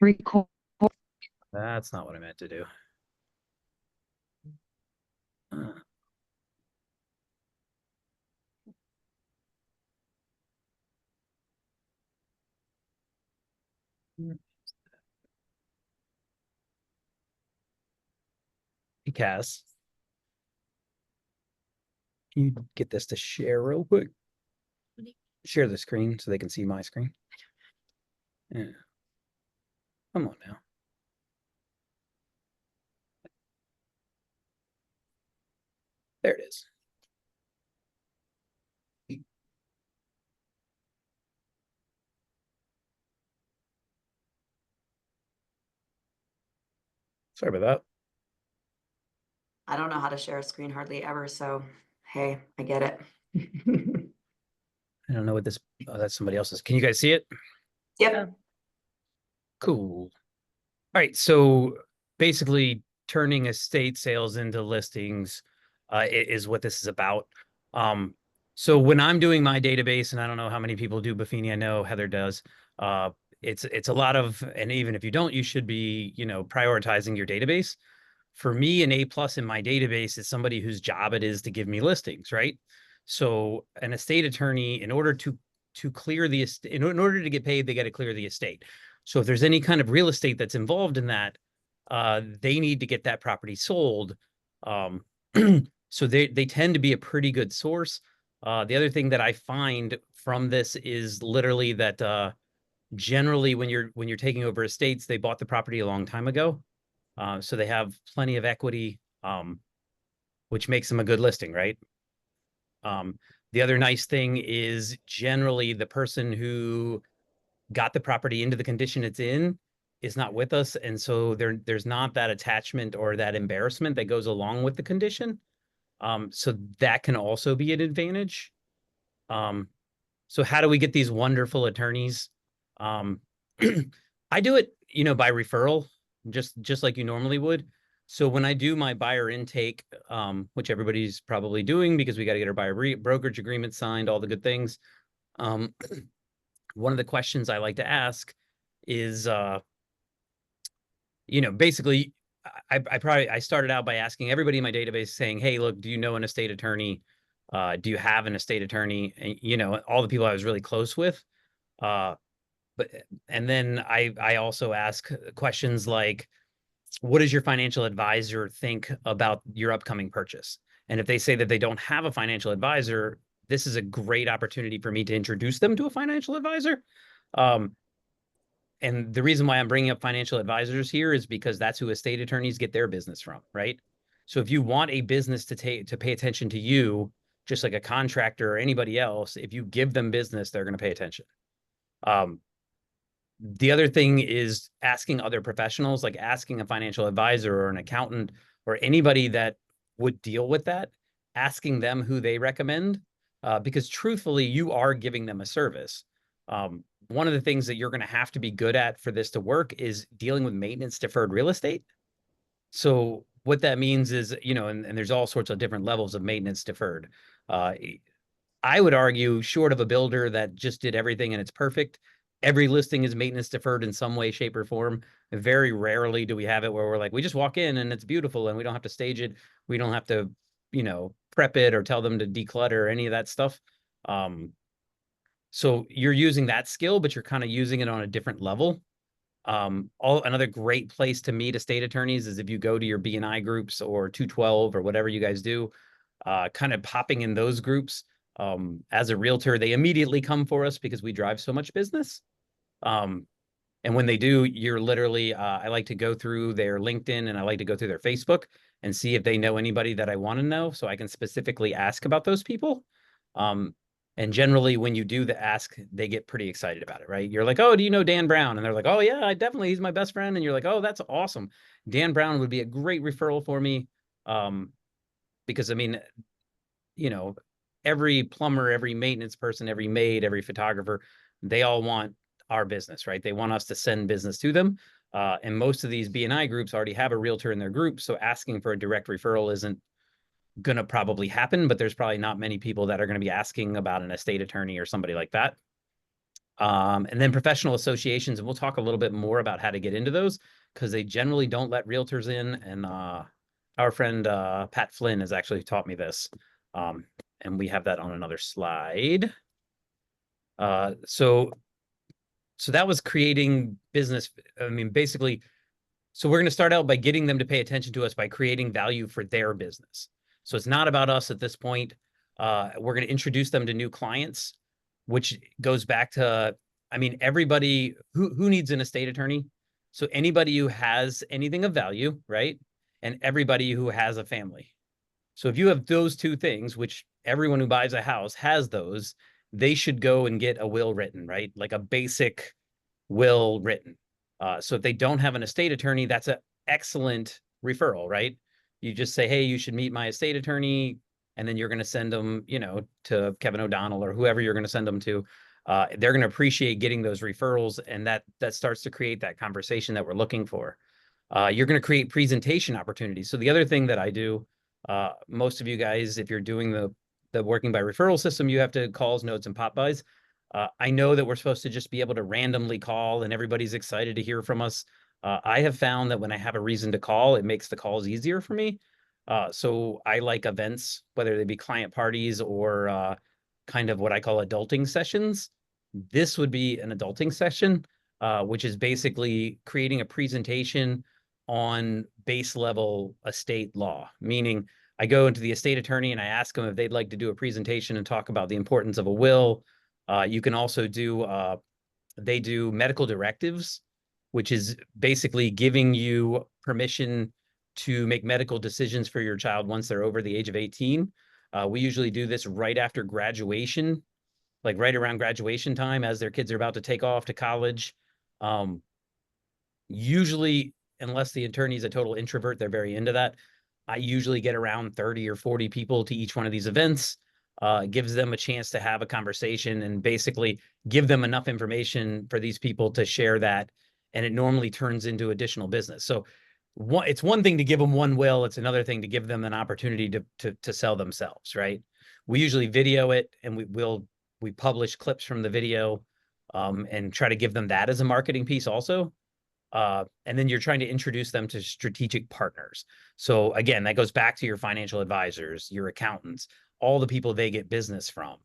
Record. That's not what I meant to do. Hey, Cass, can you get this to share real quick? Share the screen so they can see my screen. Yeah. Come on now. There it is. Sorry about that. I don't know how to share a screen hardly ever, so hey, I get it. I don't know what this. Oh, that's somebody else's. Can you guys see it? Yep. Cool. All right. So basically, turning estate sales into listings is what this is about. So when I'm doing my database, and I don't know how many people do Buffini, I know Heather does. Uh, it's a lot of, and even if you don't, you should be, prioritizing your database. For me, an A plus in my database is somebody whose job it is to give me listings, right? So an estate attorney, in order to clear the estate, in order to get paid, they got to clear the estate. So if there's any kind of real estate that's involved in that, they need to get that property sold. Um, so they tend to be a pretty good source. The other thing that I find from this is literally that generally when you're taking over estates, they bought the property a long time ago. So they have plenty of equity, which makes them a good listing, right? The other nice thing is generally the person who got the property into the condition it's in is not with us. And so there's not that attachment or that embarrassment that goes along with the condition. So that can also be an advantage. So how do we get these wonderful attorneys? Um, I do it, by referral, just like you normally would. So when I do my buyer intake, which everybody's probably doing because we got to get our buyer brokerage agreement signed, all the good things. Um, one of the questions I like to ask is, basically, I started out by asking everybody in my database saying, hey, look, do you know an estate attorney? Do you have an estate attorney? And, all the people I was really close with. But and then I also ask questions like, what does your financial advisor think about your upcoming purchase? And if they say that they don't have a financial advisor, this is a great opportunity for me to introduce them to a financial advisor. Um, and the reason why I'm bringing up financial advisors here is because that's who estate attorneys get their business from, right? So if you want a business to pay attention to you, just like a contractor or anybody else, if you give them business, they're going to pay attention. The other thing is asking other professionals, like asking a financial advisor or an accountant or anybody that would deal with that, asking them who they recommend, because truthfully, you are giving them a service. One of the things that you're going to have to be good at for this to work is dealing with maintenance deferred real estate. So what that means is, and there's all sorts of different levels of maintenance deferred. Uh, I would argue, short of a builder that just did everything and it's perfect, every listing is maintenance deferred in some way, shape, or form. Very rarely do we have it where we're like, we just walk in and it's beautiful and we don't have to stage it. We don't have to, prep it or tell them to declutter or any of that stuff. So you're using that skill, but you're kind of using it on a different level. Another great place to meet estate attorneys is if you go to your BNI groups or 212 or whatever you guys do, kind of popping in those groups. As a realtor, they immediately come for us because we drive so much business. And when they do, you're literally, I like to go through their LinkedIn and I like to go through their Facebook and see if they know anybody that I want to know so I can specifically ask about those people. And generally, when you do the ask, they get pretty excited about it, right? You're like, oh, do you know Dan Brown? And they're like, oh, yeah, I definitely, he's my best friend. And you're like, oh, that's awesome. Dan Brown would be a great referral for me. Because, I mean, every plumber, every maintenance person, every maid, every photographer, they all want our business, right? They want us to send business to them. And most of these BNI groups already have a realtor in their group. So asking for a direct referral isn't going to probably happen, but there's probably not many people that are going to be asking about an estate attorney or somebody like that. And then professional associations, and we'll talk a little bit more about how to get into those because they generally don't let realtors in. And our friend Pat Flynn has actually taught me this. Um, and we have that on another slide. So that was creating business. I mean, basically, so we're going to start out by getting them to pay attention to us by creating value for their business. So it's not about us at this point. We're going to introduce them to new clients, which goes back to, I mean, everybody who needs an estate attorney. So anybody who has anything of value, right? And everybody who has a family. So if you have those two things, which everyone who buys a house has those, they should go and get a will written, right? Like a basic will written. So if they don't have an estate attorney, that's an excellent referral, right? You just say, hey, you should meet my estate attorney. And then you're going to send them, to Kevin O'Donnell or whoever you're going to send them to. They're going to appreciate getting those referrals. And that starts to create that conversation that we're looking for. You're going to create presentation opportunities. So the other thing that I do, most of you guys, if you're doing the working by referral system, you have to calls, notes, and pop-bys. I know that we're supposed to just be able to randomly call and everybody's excited to hear from us. I have found that when I have a reason to call, it makes the calls easier for me. So I like events, whether they be client parties or kind of what I call adulting sessions. This would be an adulting session, which is basically creating a presentation on base level estate law, meaning I go into the estate attorney and I ask them if they'd like to do a presentation and talk about the importance of a will. You can also do, they do medical directives, which is basically giving you permission to make medical decisions for your child once they're over the age of 18. We usually do this right after graduation, like right around graduation time as their kids are about to take off to college. Um, Usually, unless the attorney's a total introvert, they're very into that. I usually get around 30 or 40 people to each one of these events. Gives them a chance to have a conversation and basically give them enough information for these people to share that. And it normally turns into additional business. So it's one thing to give them one will. It's another thing to give them an opportunity to sell themselves, right? We usually video it and we publish clips from the video and try to give them that as a marketing piece also. And then you're trying to introduce them to strategic partners. So again, that goes back to your financial advisors, your accountants, all the people they get business from.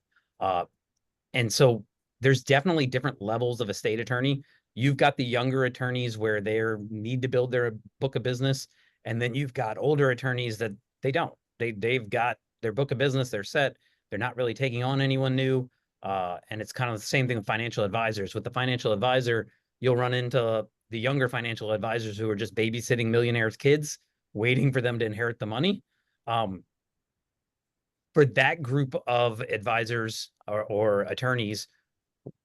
And so there's definitely different levels of estate attorney. You've got the younger attorneys where they need to build their book of business. And then you've got older attorneys that they don't. They've got their book of business, they're set. They're not really taking on anyone new. And it's kind of the same thing with financial advisors. With the financial advisor, you'll run into the younger financial advisors who are just babysitting millionaires' kids, waiting for them to inherit the money. For that group of advisors or attorneys,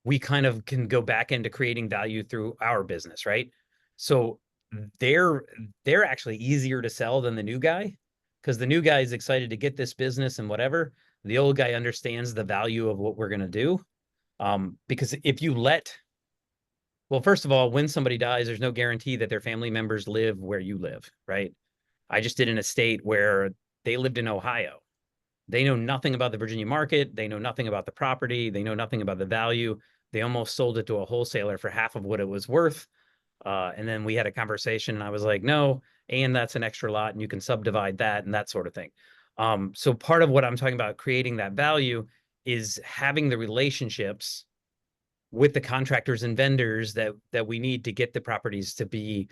we kind of can go back into creating value through our business, right? So they're actually easier to sell than the new guy because the new guy is excited to get this business and whatever. The old guy understands the value of what we're going to do. Because if you well, first of all, when somebody dies, there's no guarantee that their family members live where you live, right? I just did an estate where they lived in Ohio. They know nothing about the Virginia market. They know nothing about the property. They know nothing about the value. They almost sold it to a wholesaler for half of what it was worth. And then we had a conversation and I was like, no, and that's an extra lot and you can subdivide that and that sort of thing. So part of what I'm talking about creating that value is having the relationships with the contractors and vendors that we need to get the properties to be,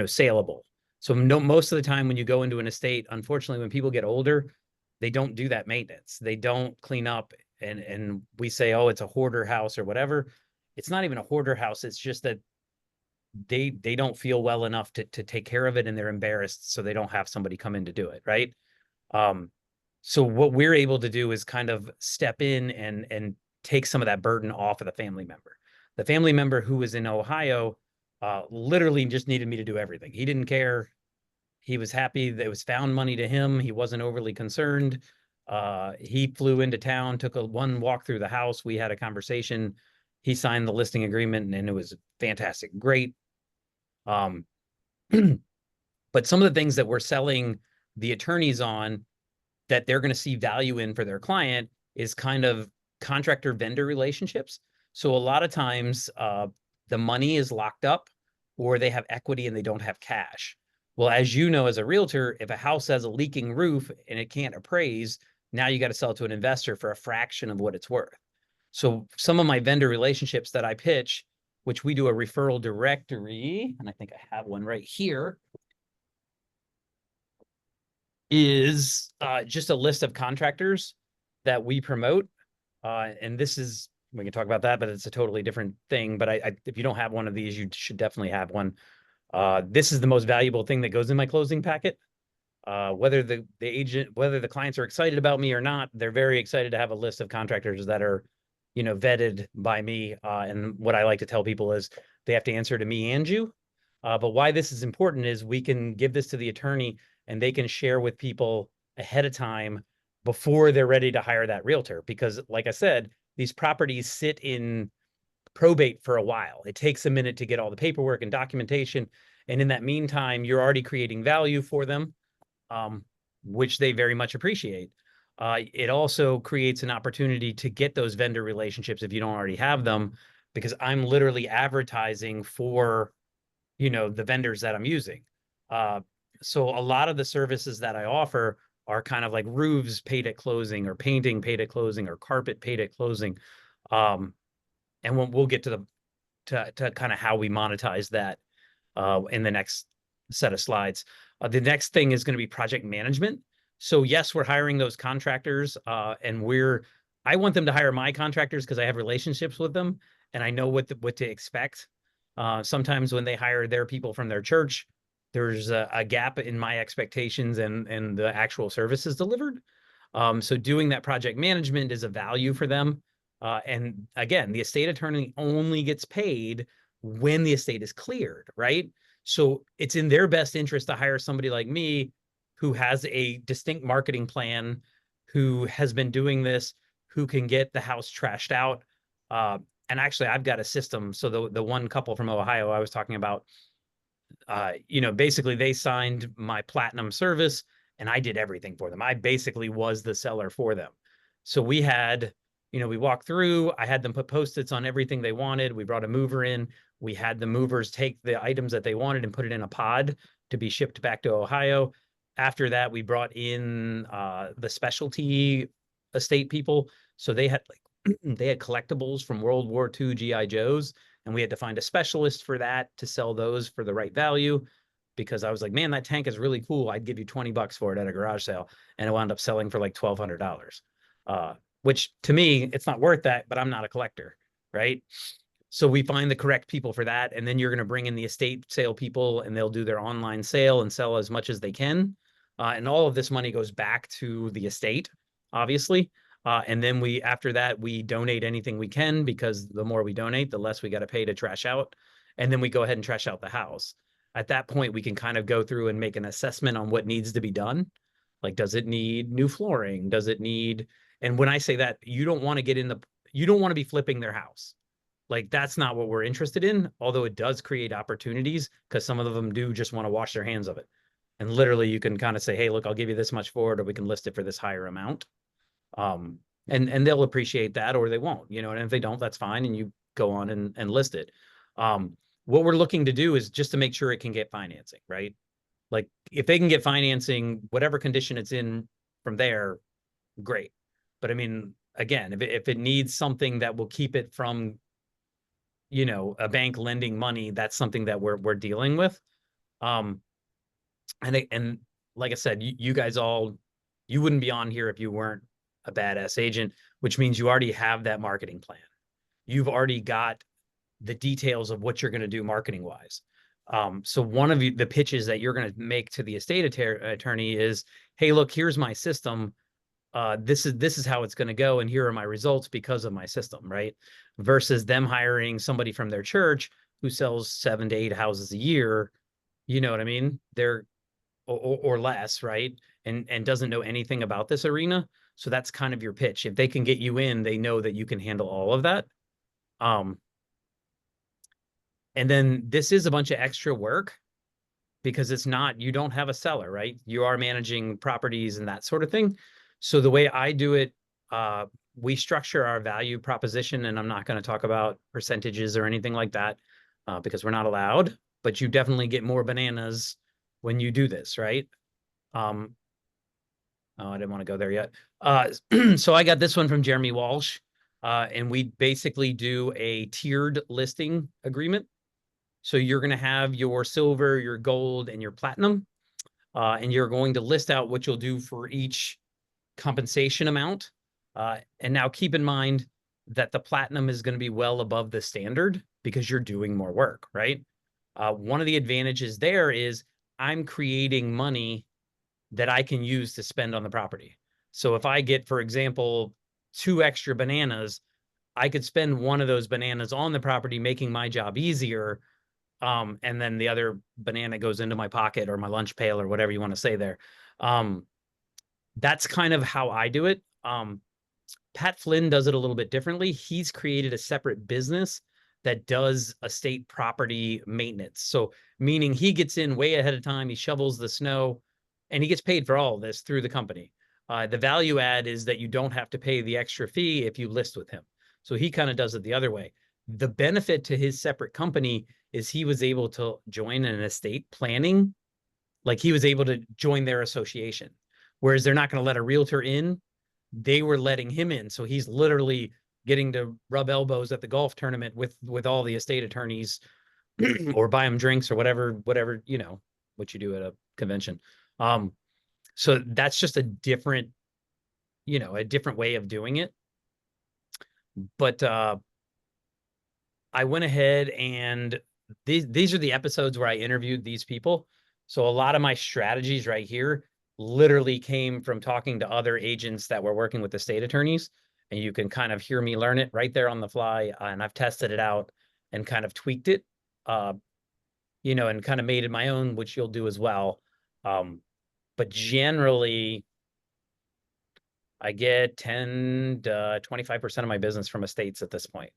saleable. So no, most of the time when you go into an estate, unfortunately, when people get older, they don't do that maintenance. They don't clean up and we say, oh, it's a hoarder house or whatever. It's not even a hoarder house. It's just that they don't feel well enough to take care of it and they're embarrassed. So they don't have somebody come in to do it. Right. Um, so what we're able to do is kind of step in and take some of that burden off of the family member. The family member who was in Ohio literally just needed me to do everything. He didn't care. He was happy that it was found money to him. He wasn't overly concerned. He flew into town, took one walk through the house. We had a conversation. He signed the listing agreement and it was fantastic. Great. Um, but some of the things that we're selling the attorneys on that they're going to see value in for their client is kind of contractor vendor relationships. So a lot of times, the money is locked up or they have equity and they don't have cash. Well, as you know, as a realtor, if a house has a leaking roof and it can't appraise, now you got to sell it to an investor for a fraction of what it's worth. So some of my vendor relationships that I pitch, which we do a referral directory, and I think I have one right here, is just a list of contractors that we promote. And this is, we can talk about that, but it's a totally different thing. But if you don't have one of these, you should definitely have one. This is the most valuable thing that goes in my closing packet. Whether the agent, whether the clients are excited about me or not, they're very excited to have a list of contractors that are, vetted by me. And what I like to tell people is they have to answer to me and you. But why this is important is we can give this to the attorney and they can share with people ahead of time before they're ready to hire that realtor. Because, like I said, these properties sit in probate for a while. It takes a minute to get all the paperwork and documentation. And in that meantime, you're already creating value for them, um, which they very much appreciate. It also creates an opportunity to get those vendor relationships if you don't already have them, because I'm literally advertising for, the vendors that I'm using. Uh, so a lot of the services that I offer are kind of like roofs paid at closing, or painting paid at closing, or carpet paid at closing. Um, and we'll get to to kind of how we monetize that in the next set of slides. The next thing is going to be project management. So yes, we're hiring those contractors, and I want them to hire my contractors because I have relationships with them and I know what to expect. Sometimes when they hire their people from their church, there's a gap in my expectations and the actual services delivered. So doing that project management is a value for them. And again, the estate attorney only gets paid when the estate is cleared, right? So it's in their best interest to hire somebody like me who has a distinct marketing plan, who has been doing this, who can get the house trashed out. And actually, I've got a system. So the one couple from Ohio I was talking about, basically they signed my platinum service and I did everything for them. I basically was the seller for them. So we had, we walked through, I had them put post-its on everything they wanted. We brought a mover in. We had the movers take the items that they wanted and put it in a pod to be shipped back to Ohio. After that, we brought in the specialty estate people. So they had they had collectibles from World War II GI Joes, and we had to find a specialist for that to sell those for the right value, because I was like, man, that tank is really cool. I'd give you $20 for it at a garage sale. And it wound up selling for like $1,200, which to me, it's not worth that, but I'm not a collector, right? So we find the correct people for that. And then you're going to bring in the estate sale people and they'll do their online sale and sell as much as they can. And all of this money goes back to the estate, obviously. And then after that, we donate anything we can, because the more we donate, the less we got to pay to trash out. And then we go ahead and trash out the house. At that point, we can kind of go through and make an assessment on what needs to be done. Like, does it need new flooring? Does it need, and when I say that, you don't want to be flipping their house. Like, that's not what we're interested in, although it does create opportunities because some of them do just want to wash their hands of it. And literally you can kind of say, hey, look, I'll give you this much for it, or we can list it for this higher amount. And they'll appreciate that, or they won't, and if they don't, that's fine. And you go on and list it. What we're looking to do is just to make sure it can get financing, right? Like, if they can get financing, whatever condition it's in from there, great. But I mean, again, if it needs something that will keep it from, a bank lending money, that's something that we're dealing with. Um, and like I said, you guys all, you wouldn't be on here if you weren't a badass agent, which means you already have that marketing plan. You've already got the details of what you're going to do marketing wise. So one of the pitches that you're going to make to the estate attorney is, hey, look, here's my system. This is how it's going to go, and here are my results because of my system, right? Versus them hiring somebody from their church who sells 7 to 8 houses a year. You know what I mean? They're or less, right? And doesn't know anything about this arena. So that's kind of your pitch. If they can get you in, they know that you can handle all of that. And then this is a bunch of extra work because you don't have a seller, right? You are managing properties and that sort of thing. So the way I do it, we structure our value proposition, and I'm not going to talk about percentages or anything like that because we're not allowed, but you definitely get more bananas when you do this, right? Um, oh, I didn't want to go there yet. So I got this one from Jeremy Walsh, and we basically do a tiered listing agreement. So you're going to have your silver, your gold, and your platinum, and you're going to list out what you'll do for each compensation amount. And now keep in mind that the platinum is going to be well above the standard because you're doing more work, right? One of the advantages there is I'm creating money that I can use to spend on the property. So if I get, for example, 2 extra bananas, I could spend one of those bananas on the property, making my job easier. And then the other banana goes into my pocket or my lunch pail or whatever you want to say there. That's kind of how I do it. Pat Flynn does it a little bit differently. He's created a separate business that does estate property maintenance. So, meaning he gets in way ahead of time, he shovels the snow, and he gets paid for all of this through the company. The value add is that you don't have to pay the extra fee if you list with him. So, he kind of does it the other way. The benefit to his separate company is he was able to join an estate planning, like he was able to join their association. Whereas they're not going to let a realtor in, they were letting him in. So he's literally getting to rub elbows at the golf tournament with all the estate attorneys or buy them drinks or whatever, what you do at a convention. So that's just a different way of doing it. But I went ahead and these are the episodes where I interviewed these people. So a lot of my strategies right here literally came from talking to other agents that were working with the state attorneys. And you can kind of hear me learn it right there on the fly. And I've tested it out and kind of tweaked it, and kind of made it my own, which you'll do as well. But generally, I get 10 to 25% of my business from estates at this point.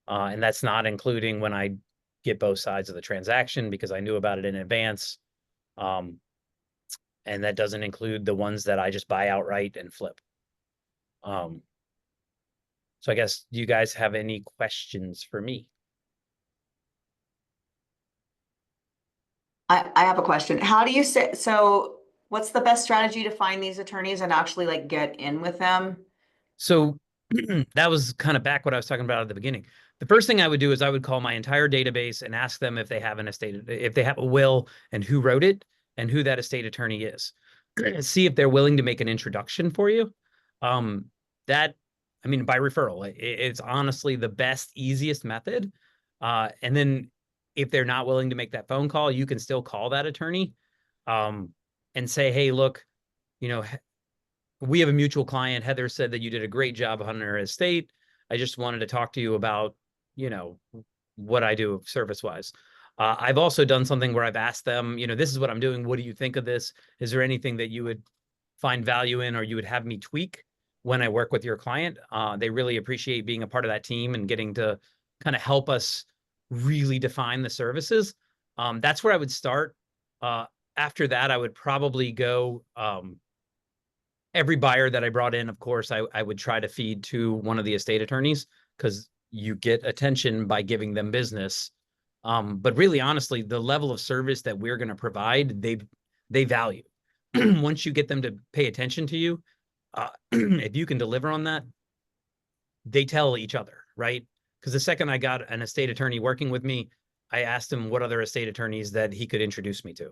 And that's not including when I get both sides of the transaction because I knew about it in advance. And that doesn't include the ones that I just buy outright and flip. So I guess, do you guys have any questions for me? I have a question. How do you say, so what's the best strategy to find these attorneys and actually like get in with them? So that was kind of back what I was talking about at the beginning. The first thing I would do is I would call my entire database and ask them if they have if they have a will and who wrote it and who that estate attorney is. See if they're willing to make an introduction for you. Um, that, I mean, by referral, it's honestly the best, easiest method. And then if they're not willing to make that phone call, you can still call that attorney and say, hey, look, you know, we have a mutual client. Heather said that you did a great job on her estate. I just wanted to talk to you about, you know, what I do service wise. I've also done something where I've asked them, this is what I'm doing. What do you think of this? Is there anything that you would find value in or you would have me tweak when I work with your client? They really appreciate being a part of that team and getting to kind of help us really define the services. That's where I would start. After that, I would probably go every buyer that I brought in, of course, I would try to feed to one of the estate attorneys because you get attention by giving them business. But really, honestly, the level of service that we're going to provide, they value. Once you get them to pay attention to you, if you can deliver on that, they tell each other, right? Because the second I got an estate attorney working with me, I asked him what other estate attorneys that he could introduce me to.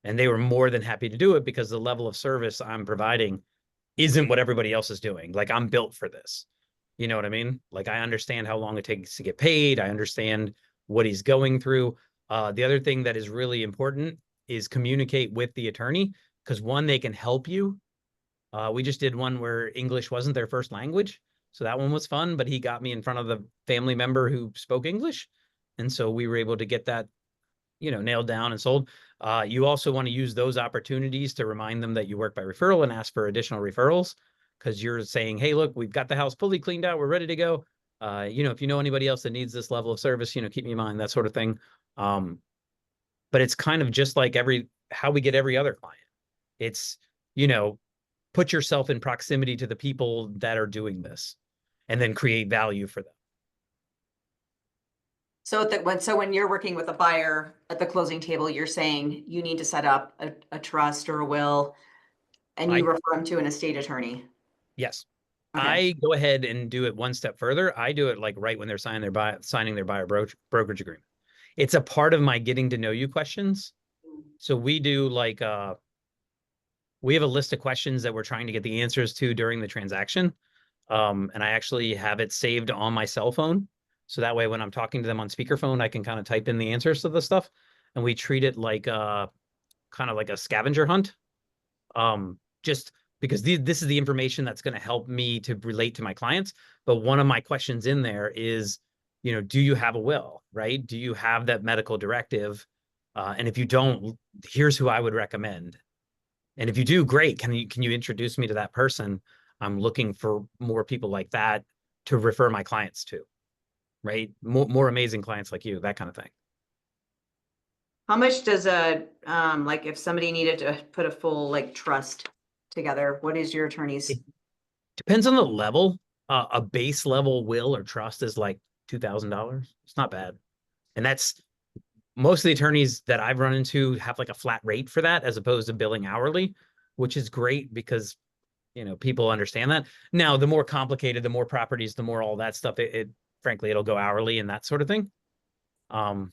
And they were more than happy to do it because the level of service I'm providing isn't what everybody else is doing. Like I'm built for this. You know what I mean? Like I understand how long it takes to get paid. I understand what he's going through. The other thing that is really important is communicate with the attorney because one, they can help you. We just did one where English wasn't their first language. So that one was fun, but he got me in front of the family member who spoke English. And so we were able to get that nailed down and sold. You also want to use those opportunities to remind them that you work by referral and ask for additional referrals because you're saying, hey, look, we've got the house fully cleaned out. We're ready to go. If you know anybody else that needs this level of service, keep me in mind, that sort of thing. But it's kind of just like how we get every other client. It's, put yourself in proximity to the people that are doing this and then create value for them. So when you're working with a buyer at the closing table, you're saying you need to set up a trust or a will, and you I refer them to an estate attorney. Yes. Okay. I go ahead and do it one step further. I do it like right when they're signing their buyer brokerage agreement. It's a part of my getting to know you questions. So we do like we have a list of questions that we're trying to get the answers to during the transaction. And I actually have it saved on my cell phone. So that way when I'm talking to them on speakerphone, I can kind of type in the answers to the stuff. And we treat it like kind of like a scavenger hunt. Just because this is the information that's going to help me to relate to my clients. But one of my questions in there is, do you have a will, right? Do you have that medical directive? And if you don't, here's who I would recommend. And if you do, great. Can you introduce me to that person? I'm looking for more people like that to refer my clients to, right? More amazing clients like you, that kind of thing. How much does like if somebody needed to put a full like trust together, what is your attorney's? It depends on the level. A base level will or trust is like $2,000. It's not bad. And that's most of the attorneys that I've run into have like a flat rate for that as opposed to billing hourly, which is great because people understand that. Now, the more complicated, the more properties, the more all that stuff, it frankly, it'll go hourly and that sort of thing. I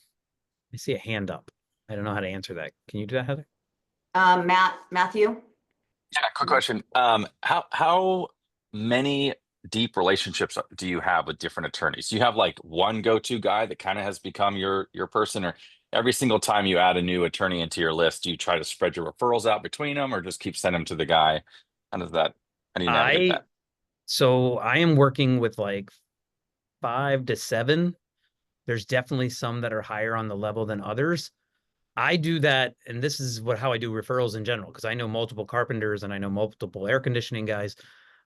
see a hand up. I don't know how to answer that. Can you do that, Heather? Matthew? Yeah, quick question. How many deep relationships do you have with different attorneys? Do you have like one go-to guy that kind of has become your person, or every single time you add a new attorney into your list, do you try to spread your referrals out between them, or just keep sending them to the guy? How does that? How do you navigate I that? so I am working with like 5 to 7. There's definitely some that are higher on the level than others. I do that, and this is how I do referrals in general, because I know multiple carpenters and I know multiple air conditioning guys.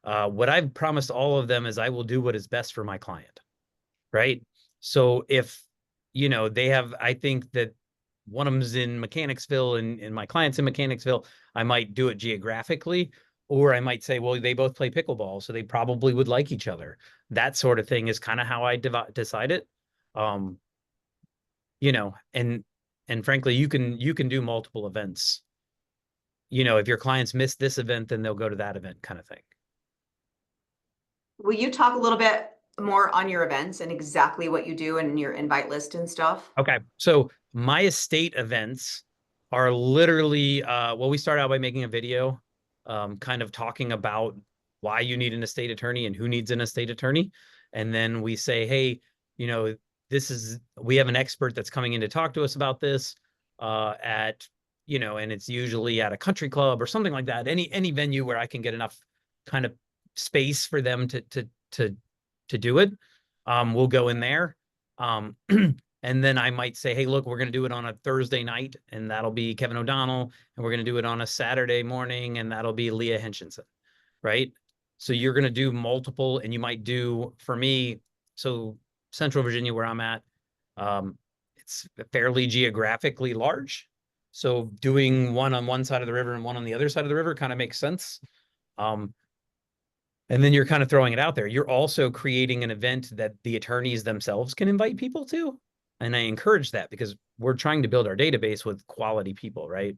What I've promised all of them is I will do what is best for my client, right? So if they have, I think that one of them's in Mechanicsville and my client's in Mechanicsville, I might do it geographically, or I might say, well, they both play pickleball, so they probably would like each other. That sort of thing is kind of how I decide it. Um, you know, and and frankly, you can do multiple events. If your clients miss this event, then they'll go to that event kind of thing. Will you talk a little bit more on your events and exactly what you do and your invite list and stuff? Okay. So my estate events are literally well, we start out by making a video kind of talking about why you need an estate attorney and who needs an estate attorney. And then we say, hey, you know, we have an expert that's coming in to talk to us about this at, and it's usually at a country club or something like that. Any venue where I can get enough kind of space for them to do it. We'll go in there. Um, And then I might say, hey, look, we're going to do it on a Thursday night, and that'll be Kevin O'Donnell. And we're going to do it on a Saturday morning, and that'll be Leah Henshinson, right? So you're going to do multiple, and you might do, for me, so Central Virginia, where I'm at, it's fairly geographically large. So doing one on one side of the river and one on the other side of the river kind of makes sense. Um, and then you're kind of throwing it out there. You're also creating an event that the attorneys themselves can invite people to. And I encourage that because we're trying to build our database with quality people, right?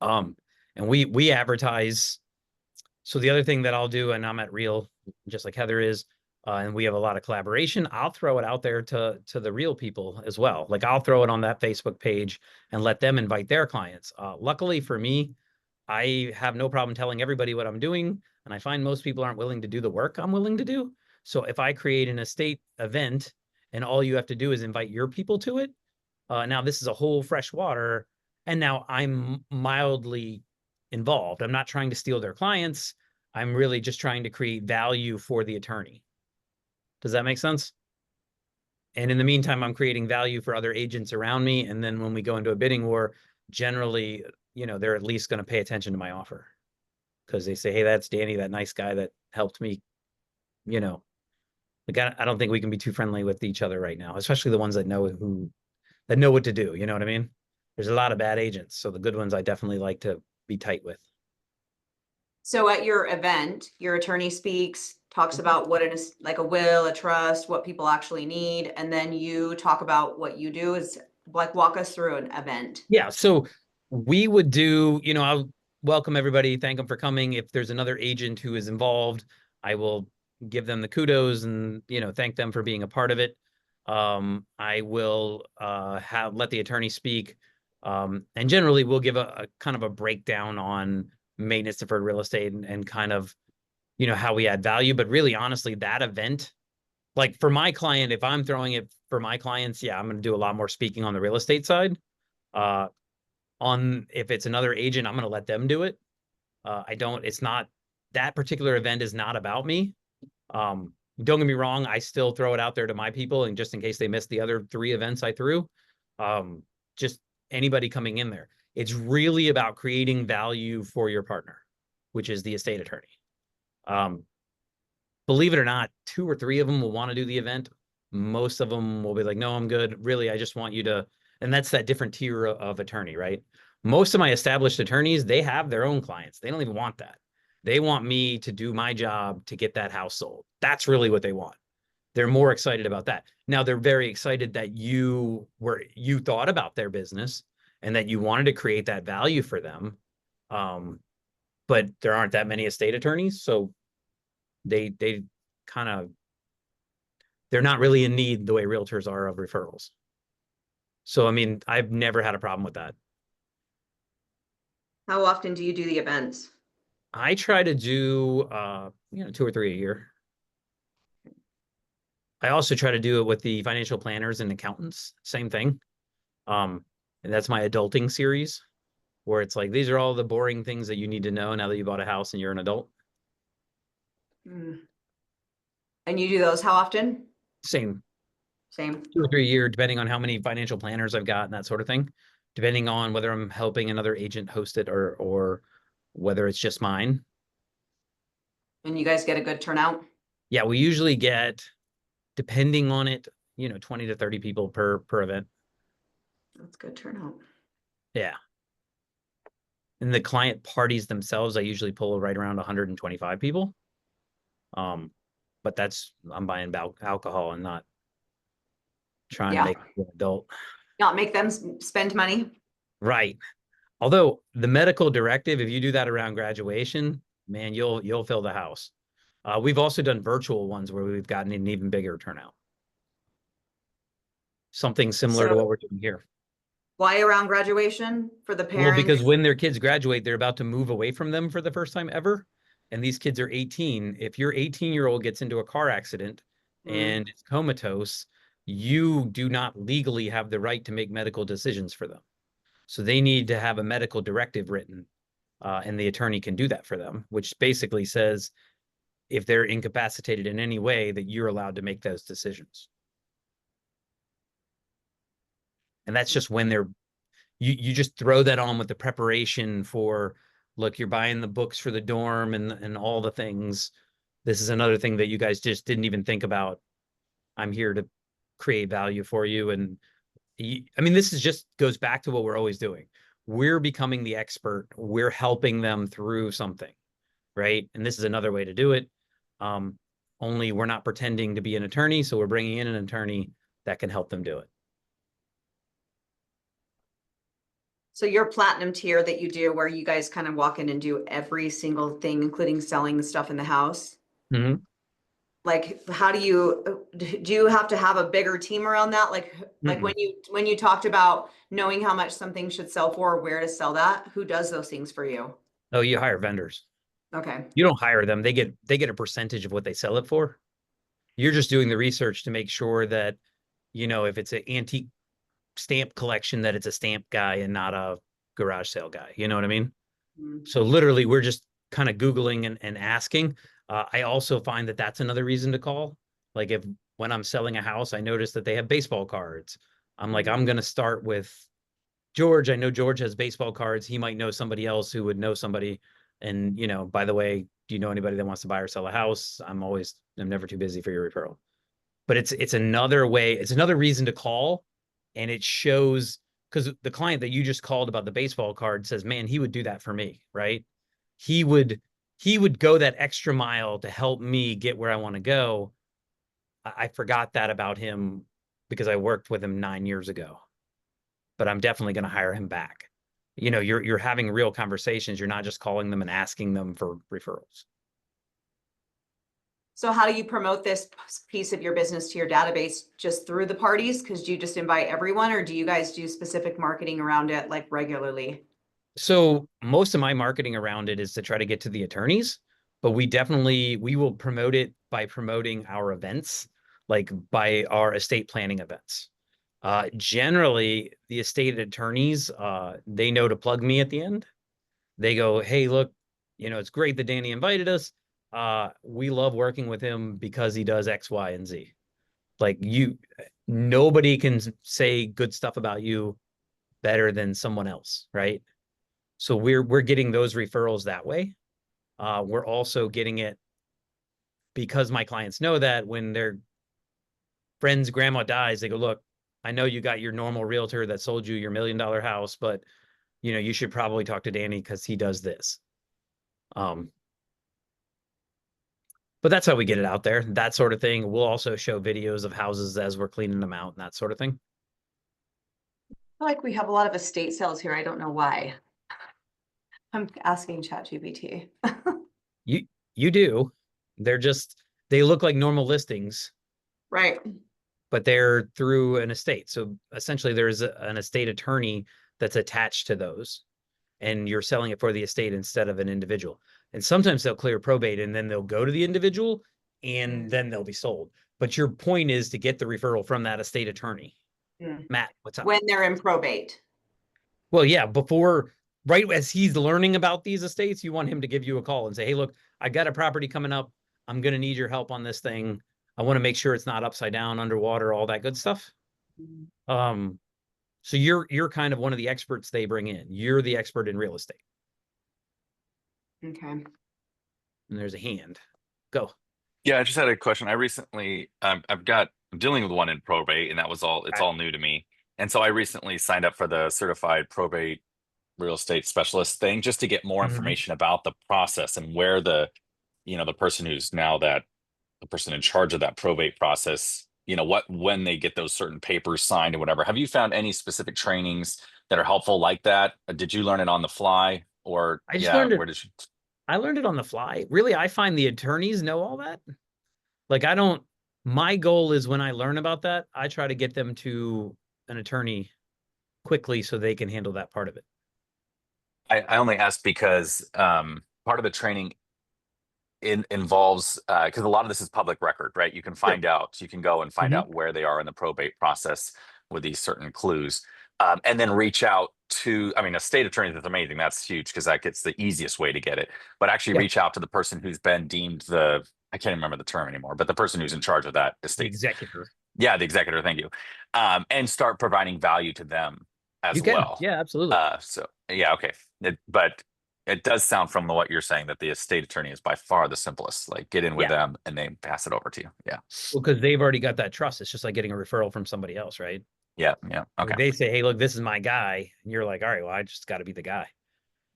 And we advertise. So the other thing that I'll do, and I'm at Real, just like Heather is, and we have a lot of collaboration. I'll throw it out there to the Real people as well. Like I'll throw it on that Facebook page and let them invite their clients. Luckily for me, I have no problem telling everybody what I'm doing, and I find most people aren't willing to do the work I'm willing to do. So if I create an estate event and all you have to do is invite your people to it, now this is a whole fresh water, and now I'm mildly involved. I'm not trying to steal their clients. I'm really just trying to create value for the attorney. Does that make sense? And in the meantime, I'm creating value for other agents around me. And then when we go into a bidding war, generally, they're at least going to pay attention to my offer because they say, hey, that's Danny, that nice guy that helped me, you know, like I don't think we can be too friendly with each other right now, especially the ones that know what to do. You know what I mean? There's a lot of bad agents. So the good ones I definitely like to be tight with. So at your event, your attorney speaks, talks about what it is, like a will, a trust, what people actually need, and then you talk about what you do. Is like, walk us through an event. Yeah, so we would do, I'll welcome everybody, thank them for coming. If there's another agent who is involved, I will give them the kudos and, thank them for being a part of it. I will let the attorney speak. And generally we'll give a kind of a breakdown on maintenance deferred real estate and kind of, how we add value. But really, honestly, that event, like for my client, if I'm throwing it for my clients, yeah, I'm going to do a lot more speaking on the real estate side. If it's another agent, I'm going to let them do it. It's not, that particular event is not about me. Don't get me wrong. I still throw it out there to my people. And just in case they missed the other 3 events I threw, just anybody coming in there, it's really about creating value for your partner, which is the estate attorney. Believe it or not, 2 or 3 of them will want to do the event. Most of them will be like, no, I'm good. Really, I just want you to, and that's that different tier of attorney, right? Most of my established attorneys, they have their own clients. They don't even want that. They want me to do my job to get that house sold. That's really what they want. They're more excited about that. Now they're very excited that you thought about their business and that you wanted to create that value for them. But there aren't that many estate attorneys, so they kind of, they're not really in need the way realtors are of referrals. So, I mean, I've never had a problem with that. How often do you do the events? I try to do, 2 or 3 a year. I also try to do it with the financial planners and accountants. Same thing. And that's my adulting series, where it's like, these are all the boring things that you need to know now that you bought a house and you're an adult. And you do those how often? Same. 2 or 3 a year, depending on how many financial planners I've got and that sort of thing, depending on whether I'm helping another agent host it or whether it's just mine. And you guys get a good turnout? Yeah, we usually get, depending on it, 20 to 30 people per event. That's good turnout. Yeah. And the client parties themselves, I usually pull right around 125 people. But I'm buying alcohol and not trying to make an adult. Not make them spend money. Right. Although the medical directive, if you do that around graduation, man, you'll fill the house. We've also done virtual ones where we've gotten an even bigger turnout. Something similar to what we're doing here. Why around graduation for the parents? Well, because when their kids graduate, they're about to move away from them for the first time ever. And these kids are 18. If your 18-year-old gets into a car accident and is comatose, you do not legally have the right to make medical decisions for them. So they need to have a medical directive written, and the attorney can do that for them, which basically says if they're incapacitated in any way, that you're allowed to make those decisions. And that's just when you just throw that on with the preparation for, look, you're buying the books for the dorm and all the things. This is another thing that you guys just didn't even think about. I'm here to create value for you. And I mean, this is just goes back to what we're always doing. We're becoming the expert. We're helping them through something, right? And this is another way to do it. Only we're not pretending to be an attorney, so we're bringing in an attorney that can help them do it. So your platinum tier that you do, where you guys kind of walk in and do every single thing, including selling the stuff in the house. Like, how do you have to have a bigger team around that? Like when you talked about knowing how much something should sell for, where to sell that, who does those things for you? Oh, you hire vendors. Okay. You don't hire them. They get a percentage of what they sell it for. You're just doing the research to make sure that, if it's an antique stamp collection, that it's a stamp guy and not a garage sale guy. You know what I mean? So literally we're just kind of Googling and asking. I also find that that's another reason to call. Like when I'm selling a house, I notice that they have baseball cards. I'm like, I'm going to start with George. I know George has baseball cards. He might know somebody else who would know somebody. And, by the way, do you know anybody that wants to buy or sell a house? I'm never too busy for your referral. But it's another way. It's another reason to call. And it shows, because the client that you just called about the baseball card says, man, he would do that for me, right? He would he would go that extra mile to help me get where I want to go. I forgot that about him because I worked with him 9 years ago, but I'm definitely going to hire him back. You know, you're having real conversations. You're not just calling them and asking them for referrals. So how do you promote this piece of your business to your database? Just through the parties? Because do you just invite everyone, or do you guys do specific marketing around it like regularly? So most of my marketing around it is to try to get to the attorneys, but we will promote it by promoting our events, like by our estate planning events. Generally, the estate attorneys, they know to plug me at the end. They go, hey, look, you know, it's great that Danny invited us. We love working with him because he does X, Y, and Z. Like nobody can say good stuff about you better than someone else, right? So we're getting those referrals that way. We're also getting it because my clients know that when their friend's grandma dies, they go, look, I know you got your normal realtor that sold you your $1 million house, but you know, you should probably talk to Danny because he does this. But that's how we get it out there, that sort of thing. We'll also show videos of houses as we're cleaning them out and that sort of thing. I feel like we have a lot of estate sales here. I don't know why. I'm asking ChatGPT. You do. They look like normal listings, Right. but they're through an estate. So essentially there's an estate attorney that's attached to those, and you're selling it for the estate instead of an individual. And sometimes they'll clear probate and then they'll go to the individual and then they'll be sold. But your point is to get the referral from that estate attorney. Matt, what's up? When they're in probate. Well, yeah, right as he's learning about these estates, you want him to give you a call and say, hey, look, I got a property coming up. I'm going to need your help on this thing. I want to make sure it's not upside down, underwater, all that good stuff. So you're kind of one of the experts they bring in. You're the expert in real estate. Okay. And there's a hand. Go. Yeah, I just had a question. I recently, I'm dealing with one in probate, and it's all new to me. And so I recently signed up for the certified probate real estate specialist thing just to get more information about the process and where the person who's now the person in charge of that probate process, when they get those certain papers signed and whatever. Have you found any specific trainings that are helpful like that? Did you learn it on the fly, or I just learned it. where did you? I learned it on the fly. Really, I find the attorneys know all that. Like my goal is when I learn about that, I try to get them to an attorney quickly so they can handle that part of it. I only ask because part of the training involves because a lot of this is public record, right? You can find out, you can go and find out where they are in the probate process with these certain clues, and then reach out to, a state attorney that's amazing. That's huge because that gets the easiest way to get it. But actually reach out to the person who's been deemed I can't remember the term anymore, but the person who's in charge of that estate. The executor. Yeah, the executor. Thank you. And start providing value to them as well. Yeah, absolutely. So yeah, okay. But it does sound from what you're saying that the estate attorney is by far the simplest. Like get in with them and they pass it over to you. Yeah. Well, because they've already got that trust. It's just like getting a referral from somebody else, right? Yeah. Yeah. Okay. Like they say, hey, look, this is my guy. And you're like, all right, well, I just got to be the guy.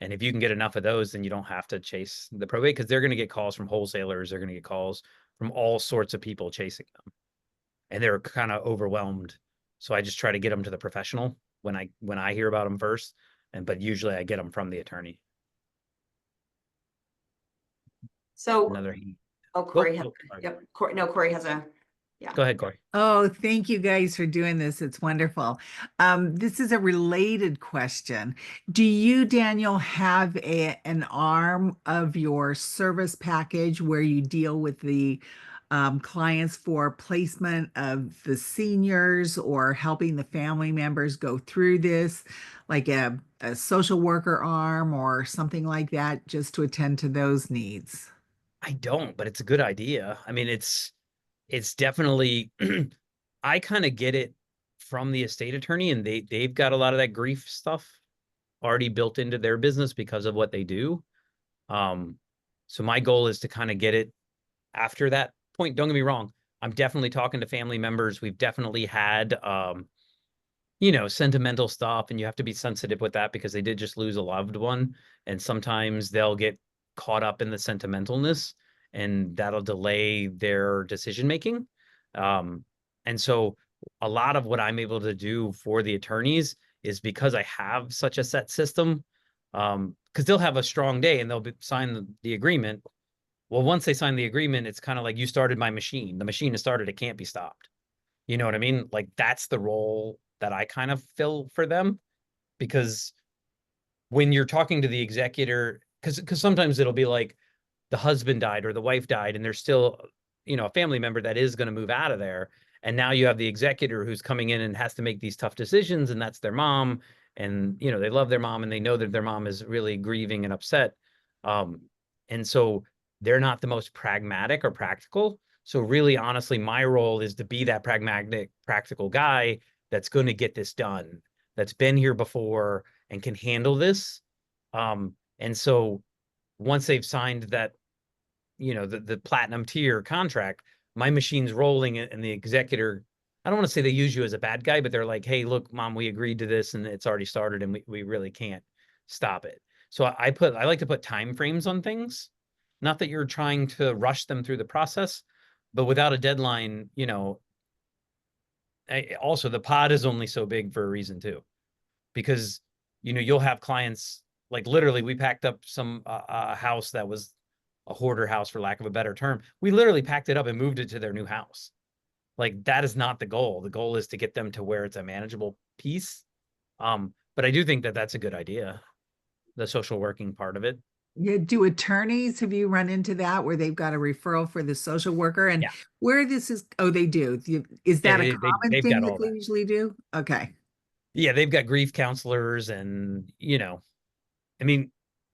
And if you can get enough of those, then you don't have to chase the probate, because they're going to get calls from wholesalers. They're going to get calls from all sorts of people chasing them. And they're kind of overwhelmed. So I just try to get them to the professional when I hear about them first. But usually I get them from the attorney. So, Corey, Corey has yeah. Go ahead, Corey. Oh, thank you guys for doing this. It's wonderful. This is a related question. Do you, Daniel, have an arm of your service package where you deal with the clients for placement of the seniors or helping the family members go through this, like a social worker arm or something like that, just to attend to those needs? I don't, but it's a good idea. It's definitely, I kind of get it from the estate attorney, and they've got a lot of that grief stuff already built into their business because of what they do. So my goal is to kind of get it after that point. Don't get me wrong. I'm definitely talking to family members. We've definitely had, sentimental stuff, and you have to be sensitive with that because they did just lose a loved one. And sometimes they'll get caught up in the sentimentalness, and that'll delay their decision making. And so a lot of what I'm able to do for the attorneys is because I have such a set system, because they'll have a strong day and they'll sign the agreement. Well, once they sign the agreement, it's kind of like, you started my machine. The machine is started. It can't be stopped. You know what I mean? Like, that's the role that I kind of fill for them, because when you're talking to the executor, because sometimes it'll be like the husband died or the wife died, and there's still, a family member that is going to move out of there. And now you have the executor who's coming in and has to make these tough decisions, and that's their mom. And, they love their mom and they know that their mom is really grieving and upset. And so they're not the most pragmatic or practical. So really, honestly, my role is to be that pragmatic, practical guy that's going to get this done, that's been here before and can handle this. And so once they've signed that, the platinum tier contract, my machine's rolling, and the executor, I don't want to say they use you as a bad guy, but they're like, hey, look, mom, we agreed to this and it's already started and we really can't stop it. So I like to put time frames on things. Not that you're trying to rush them through the process, but without a deadline, also the pod is only so big for a reason too, because, you'll have clients, like literally we packed up some a house that was a hoarder house, for lack of a better term. We literally packed it up and moved it to their new house. Like, that is not the goal. The goal is to get them to where it's a manageable piece. But I do think that that's a good idea, the social working part of it. Yeah, do attorneys, have you run into that where they've got a referral for the social worker? And Yeah. where this is, oh, they do. Is that a common they've thing got that all they that. usually do? Okay. Yeah, they've got grief counselors, and, I mean,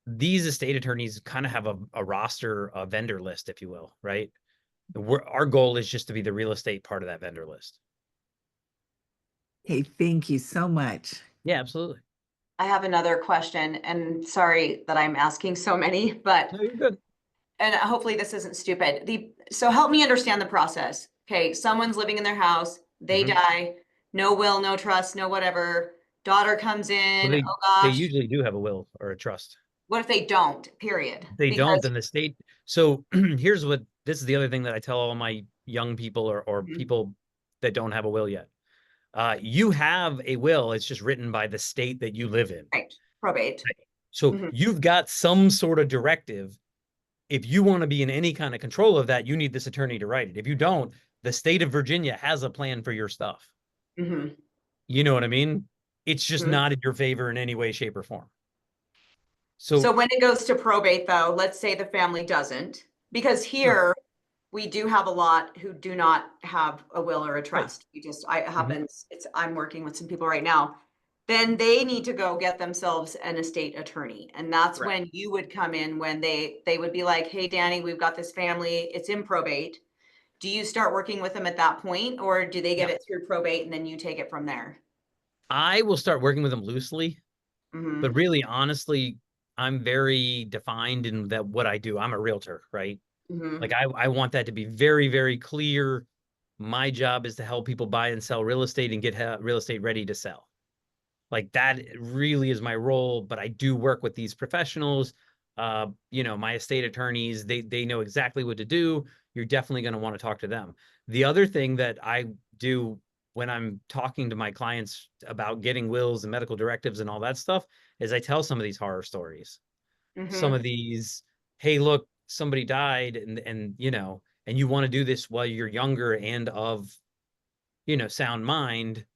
these estate attorneys kind of have a roster, a vendor list, if you will, right? Our goal is just to be the real estate part of that vendor list. Hey, thank you so much. Yeah, absolutely. I have another question, and sorry that I'm asking so many, but, No, you're good. and hopefully this isn't stupid. So help me understand the process. Okay, someone's living in their house, they Mhm. die, no will, no trust, no whatever. Daughter comes in, Well, oh they gosh, usually do have a will or a trust. what if they don't, period? They don't, Because then the state. So this is the other thing that I tell all my young people, or Mhm. people that don't have a will yet. You have a will. It's just written by the state that you live in. Right, probate. So Mhm. you've got some sort of directive. If you want to be in any kind of control of that, you need this attorney to write it. If you don't, the state of Virginia has a plan for your stuff. Mhm. You know what I mean? It's just Mhm. not in your favor in any way, shape, or form. So So when it goes to probate though, let's say the family doesn't, because here we do have a lot who do not have a will or a trust. It happens, I'm working with some people right now. Then they need to go get themselves an estate attorney. And that's Correct. when you would come in, when they would be like, hey, Danny, we've got this family, it's in probate. Do you start working with them at that point, or do they get Yeah. it through probate and then you take it from there? I will start working with them loosely, Mhm. but really, honestly, I'm very defined in that what I do. I'm a realtor, right? Mhm. Like, I want that to be very, very clear. My job is to help people buy and sell real estate and get real estate ready to sell. Like, that really is my role, but I do work with these professionals. My estate attorneys, they know exactly what to do. You're definitely going to want to talk to them. The other thing that I do when I'm talking to my clients about getting wills and medical directives and all that stuff is I tell some of these horror stories. Some Mhm. of these, hey, look, somebody died, and and you want to do this while you're younger and of, sound mind,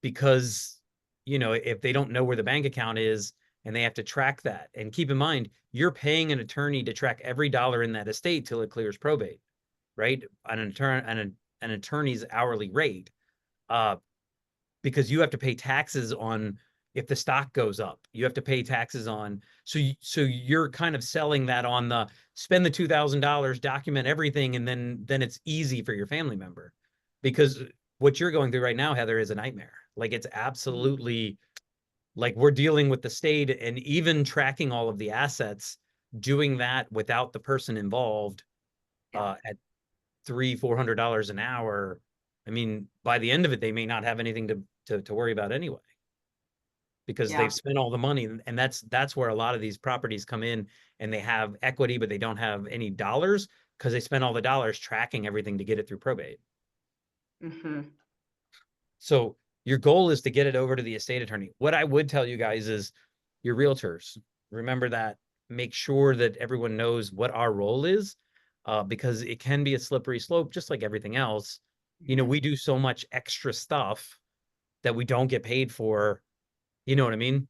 because, if they don't know where the bank account is and they have to track that. And keep in mind, you're paying an attorney to track every dollar in that estate till it clears probate, right? An attorney's hourly rate, uh, because you have to pay taxes on if the stock goes up. You have to pay taxes on. So you're kind of selling that on the spend the $2,000, document everything, and then it's easy for your family member, because what you're going through right now, Heather, is a nightmare. Like, it's absolutely, like, we're dealing with the state and even tracking all of the assets, doing that without the person involved, at $300-400 an hour. I mean, by the end of it, they may not have anything to worry about anyway, because Yeah. they've spent all the money. And that's where a lot of these properties come in, and they have equity, but they don't have any dollars because they spent all the dollars tracking everything to get it through probate. Mm-hmm. So your goal is to get it over to the estate attorney. What I would tell you guys is your realtors, remember that, make sure that everyone knows what our role is, because it can be a slippery slope, just like everything else. You know, we do so much extra stuff that we don't get paid for. You know what I mean?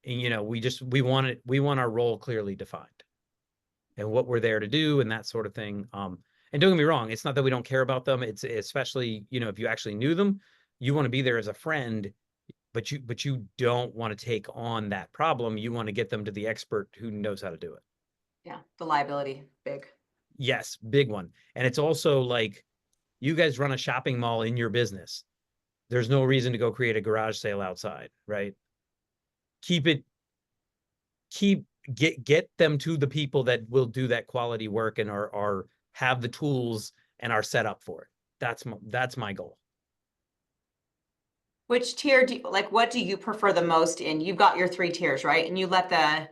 And, you know, we want our role clearly defined and what we're there to do and that sort of thing. And don't get me wrong, it's not that we don't care about them. It's especially, you know, if you actually knew them, you want to be there as a friend, but you don't want to take on that problem. You want to get them to the expert who knows how to do it. Yeah. The liability, big. Yes, big one. And it's also like, you guys run a shopping mall in your business. There's no reason to go create a garage sale outside, right? Get them to the people that will do that quality work and are have the tools and are set up for it. That's my goal. Which tier do you, like, what do you prefer the most in? You've got your 3 tiers, right? And you let the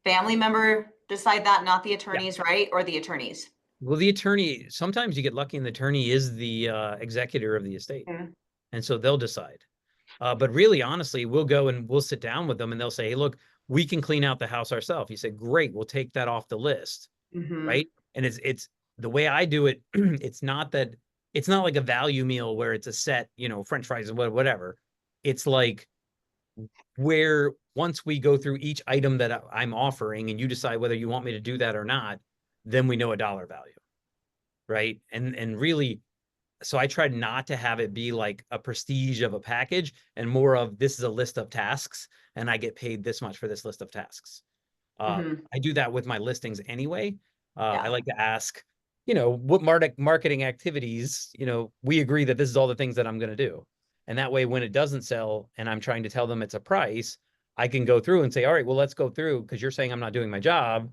family member decide that, not the attorneys, right? Or the attorneys? Well, the attorney, sometimes you get lucky and the attorney is the executor of the estate. Mhm. And so they'll decide. But really, honestly, we'll go and we'll sit down with them and they'll say, hey, look, we can clean out the house ourselves. You say, great, we'll take that off the list. Mhm. Right. And it's the way I do it. It's not like a value meal where it's a set, you know, French fries and whatever. It's like, where once we go through each item that I'm offering and you decide whether you want me to do that or not, then we know a dollar value. Right. And really, so I tried not to have it be like a prestige of a package and more of, this is a list of tasks and I get paid this much for this list of tasks. Mhm. I do that with my listings anyway. Yeah. I like to ask, you know, what marketing activities, you know, we agree that this is all the things that I'm going to do. And that way, when it doesn't sell and I'm trying to tell them it's a price, I can go through and say, all right, well, let's go through, because you're saying I'm not doing my job.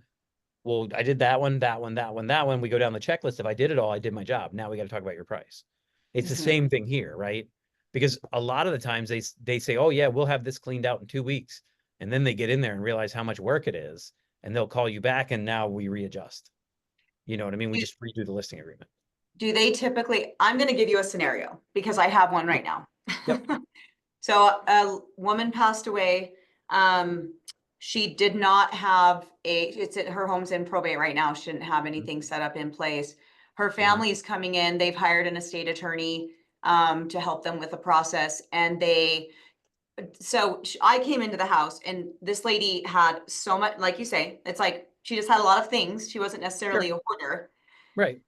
Well, I did that one, that one, that one, that one. We go down the checklist. If I did it all, I did my job. Now we got to talk about your price. It's the Mhm. same thing here, right? Because a lot of the times they say, oh yeah, we'll have this cleaned out in 2 weeks. And then they get in there and realize how much work it is. And they'll call you back and now we readjust. You know what I mean? We just redo the listing agreement. Do they typically, I'm going to give you a scenario because I have one right now. Yep. So a woman passed away. She did not have her home's in probate right now. She didn't have anything set up in place. Her family's coming in. They've hired an estate attorney to help them with the process. And I came into the house and this lady had so much, like you say, it's like she just had a lot of things. She wasn't necessarily a hoarder. Right.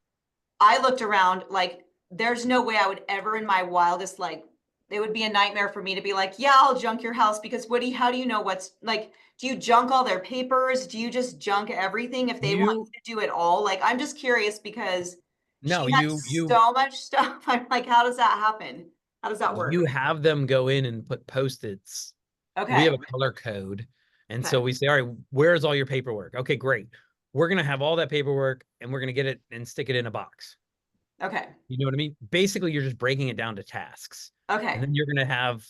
I looked around like there's no way I would ever in my wildest, like, it would be a nightmare for me to be like, yeah, I'll junk your house because how do you know what's like, do you junk all their papers? Do you just junk everything if they want you to do it all? Like, I'm just curious because no, she had so much stuff. I'm like, how does that happen? How does that work? You have them go in and put Post-its. Okay. We have a color code. And so Okay. we say, all right, where's all your paperwork? Okay, great. We're going to have all that paperwork and we're going to get it and stick it in a box. Okay. You know what I mean? Basically, you're just breaking it down to tasks. Okay. And then you're going to have,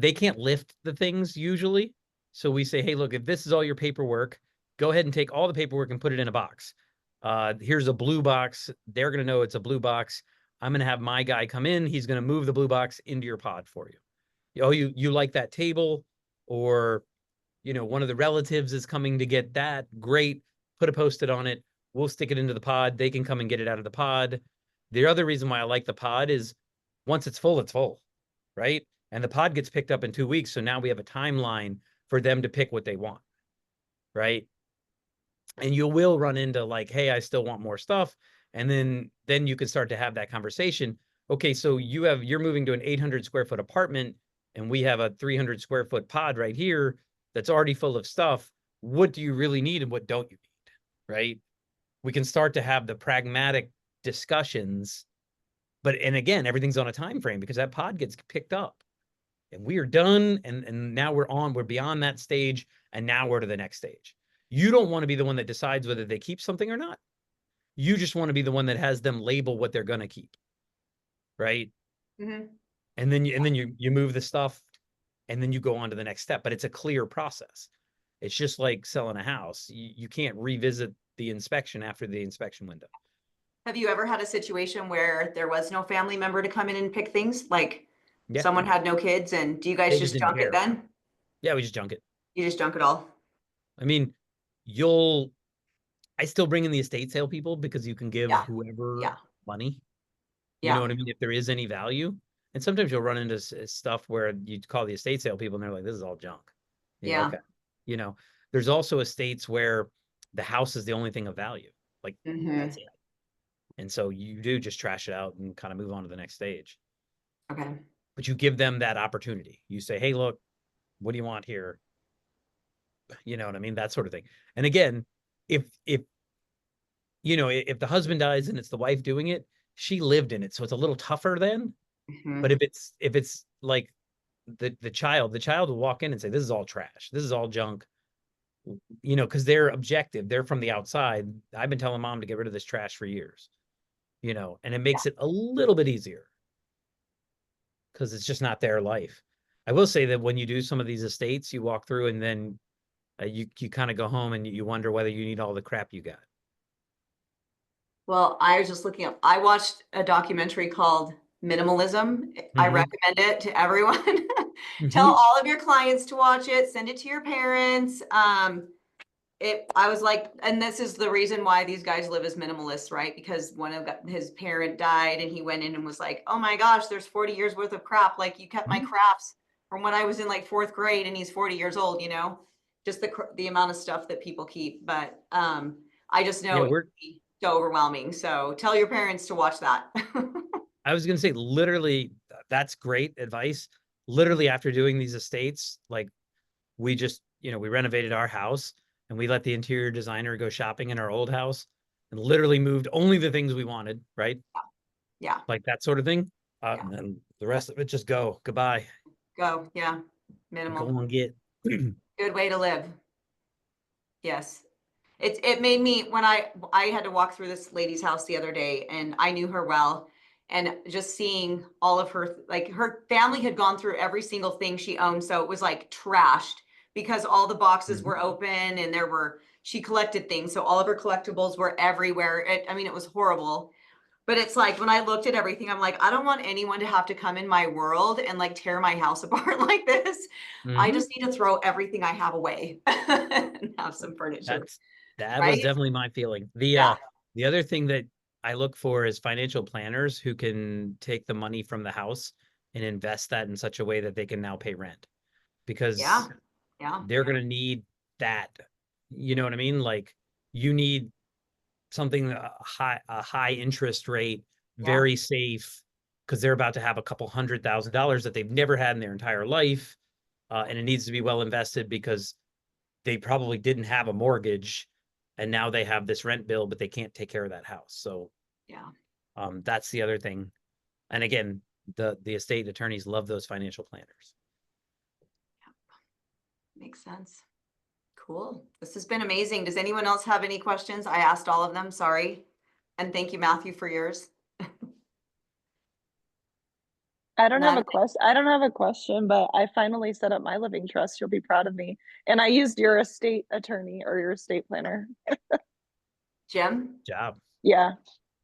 they can't lift the things usually. So we say, hey, look, if this is all your paperwork, go ahead and take all the paperwork and put it in a box. Here's a blue box. They're going to know it's a blue box. I'm going to have my guy come in. He's going to move the blue box into your pod for you. Oh, you like that table, or, you know, one of the relatives is coming to get that. Great. Put a Post-it on it. We'll stick it into the pod. They can come and get it out of the pod. The other reason why I like the pod is once it's full, right? And the pod gets picked up in 2 weeks. So now we have a timeline for them to pick what they want, right? And you will run into like, hey, I still want more stuff. And then you can start to have that conversation. Okay, so you're moving to an 800 square foot apartment and we have a 300 square foot pod right here that's already full of stuff. What do you really need and what don't you need, right? We can start to have the pragmatic discussions, and again, everything's on a time frame because that pod gets picked up and we are done. And now we're beyond that stage. And now we're to the next stage. You don't want to be the one that decides whether they keep something or not. You just want to be the one that has them label what they're going to keep. Right. Mm-hmm. And then you move the stuff and then you go on to the next step, but it's a clear process. It's just like selling a house. You can't revisit the inspection after the inspection window. Have you ever had a situation where there was no family member to come in and pick things? Like Yeah. someone had no kids, and do you guys They just didn't junk it care. then? Yeah, we just junk it. You just junk it all? I mean, I still bring in the estate sale people because you can give whoever money. You know what I mean? If there is any value. And sometimes you'll run into stuff where you call the estate sale people and they're like, this is all junk. You know, okay. You know, there's also estates where the house is the only thing of value. Like that's it. And so you do just trash it out and kind of move on to the next stage. Okay. But you give them that opportunity. You say, hey, look, what do you want here? You know what I mean? That sort of thing. And again, if you know, if the husband dies and it's the wife doing it, she lived in it. So it's a little tougher then. But if it's like the child will walk in and say, this is all trash. This is all junk. You know, because they're objective. They're from the outside. I've been telling mom to get rid of this trash for years. You know, and it makes it a little bit easier because it's just not their life. I will say that when you do some of these estates, you walk through and then you kind of go home and you wonder whether you need all the crap you got. Well, I was just looking up, I watched a documentary called Minimalism. I recommend it to everyone. Tell all of your clients to watch it, send it to your parents. I was like, and this is the reason why these guys live as minimalists, right? Because one of his parent died and he went in and was like, oh my gosh, there's 40 years worth of crap. Like you kept my crafts from when I was in like 4th grade and he's 40 years old, you know, just the amount of stuff that people keep. But I just know it would be so overwhelming. So tell your parents to watch that. I was going to say, literally, that's great advice. Literally after doing these estates, like we just, you know, we renovated our house and we let the interior designer go shopping in our old house and literally moved only the things we wanted, right? Yeah. Like that sort of thing. And then the rest of it, just go. Goodbye. Go. Yeah. Minimal. Go and get. Good way to live. Yes. It made me, when I had to walk through this lady's house the other day and I knew her well, and just seeing all of her, like her family had gone through every single thing she owned. So it was like trashed because all the boxes were open and she collected things. So all of her collectibles were everywhere. I mean, it was horrible. But it's like, when I looked at everything, I'm like, I don't want anyone to have to come in my world and like tear my house apart like this. I just need to throw everything I have away and have some furniture. That was definitely my feeling. The other thing that I look for is financial planners who can take the money from the house and invest that in such a way that they can now pay rent, because they're going to need that. You know what I mean? Like you need something a high interest rate, very safe, because they're about to have a couple $100,000 that they've never had in their entire life, and it needs to be well invested because they probably didn't have a mortgage. And now they have this rent bill, but they can't take care of that house. So that's the other thing. And again, the estate attorneys love those financial planners. Makes sense. Cool. This has been amazing. Does anyone else have any questions? I asked all of them, sorry. And thank you, Matthew, for yours. I don't have a question, but I finally set up my living trust. You'll be proud of me. And I used your estate attorney or your estate planner. Jim? Job. Yeah.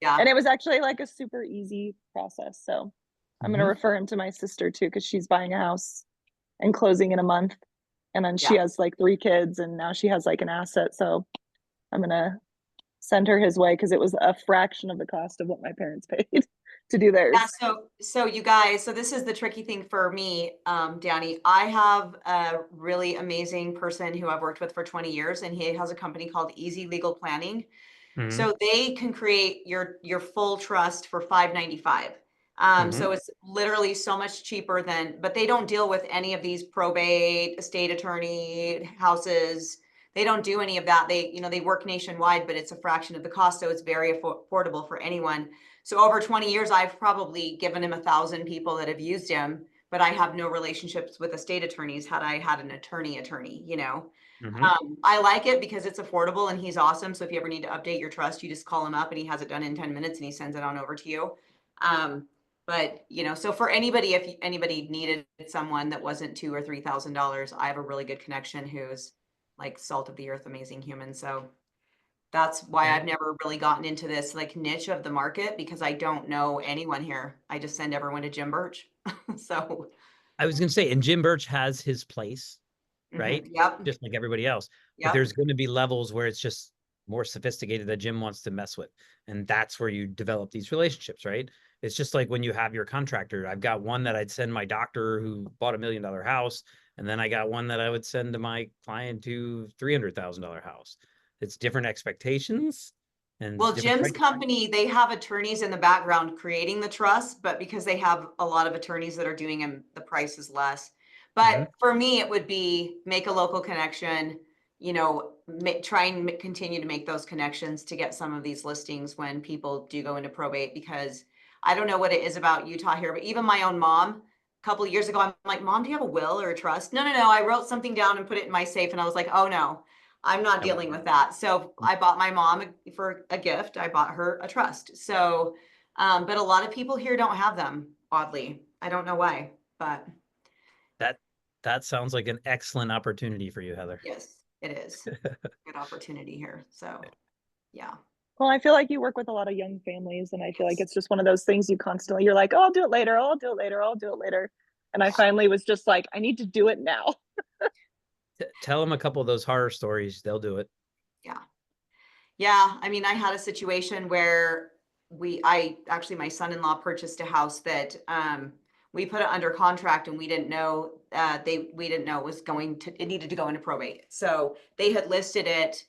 Yeah. And it was actually like a super easy process. So I'm going to refer him to my sister too, because she's buying a house and closing in a month. And then she has like 3 kids and now she has like an asset. So I'm going to send her his way because it was a fraction of the cost of what my parents paid to do theirs. Yeah, so you guys, so this is the tricky thing for me, Danny. I have a really amazing person who I've worked with for 20 years, and he has a company called Easy Legal Planning. So they can create your full trust for $595. So it's literally so much cheaper but they don't deal with any of these probate, estate attorney, houses. They don't do any of that. They work nationwide, but it's a fraction of the cost. So it's very affordable for anyone. So over 20 years, I've probably given him 1,000 people that have used him, but I have no relationships with estate attorneys had I had an attorney, you know. I like it because it's affordable and he's awesome. So if you ever need to update your trust, you just call him up and he has it done in 10 minutes and he sends it on over to you. But, you know, so for anybody, if anybody needed someone that wasn't $2,000 or $3,000, I have a really good connection who's like salt of the earth, amazing human. So that's why I've never really gotten into this like niche of the market, because I don't know anyone here. I just send everyone to Jim Birch. So I was going to say, and Jim Birch has his place, right? Yep. Just like everybody else. But Yep. there's going to be levels where it's just more sophisticated that Jim wants to mess with. And that's where you develop these relationships, right? It's just like when you have your contractor. I've got one that I'd send my doctor who bought $1 million house. And then I got one that I would send to my client to $300,000 house. It's different expectations. And Well, different Jim's company, they have attorneys in the background creating the trust, but because they have a lot of attorneys that are doing them, the price is less. But for me, it would be make a local connection, you know, try and continue to make those connections to get some of these listings when people do go into probate, because I don't know what it is about Utah here, but even my own mom, a couple of years ago, I'm like, Mom, do you have a will or a trust? No, I wrote something down and put it in my safe. And I was like, oh no, I'm not dealing with that. So I bought my mom for a gift. I bought her a trust. So, but a lot of people here don't have them, oddly. I don't know why, but that sounds like an excellent opportunity for you, Heather. yes, it is. Good opportunity here. So, yeah. Well, I feel like you work with a lot of young families, and I feel like it's just one of those things you're like, oh, I'll do it later. Oh, I'll do it later. I'll do it later. And I finally was just like, I need to do it now. Tell them a couple of those horror stories. They'll do it. Yeah. Yeah. I mean, I had a situation where my son-in-law purchased a house that, we put it under contract, and we didn't know, we didn't know it needed to go into probate. So they had listed it,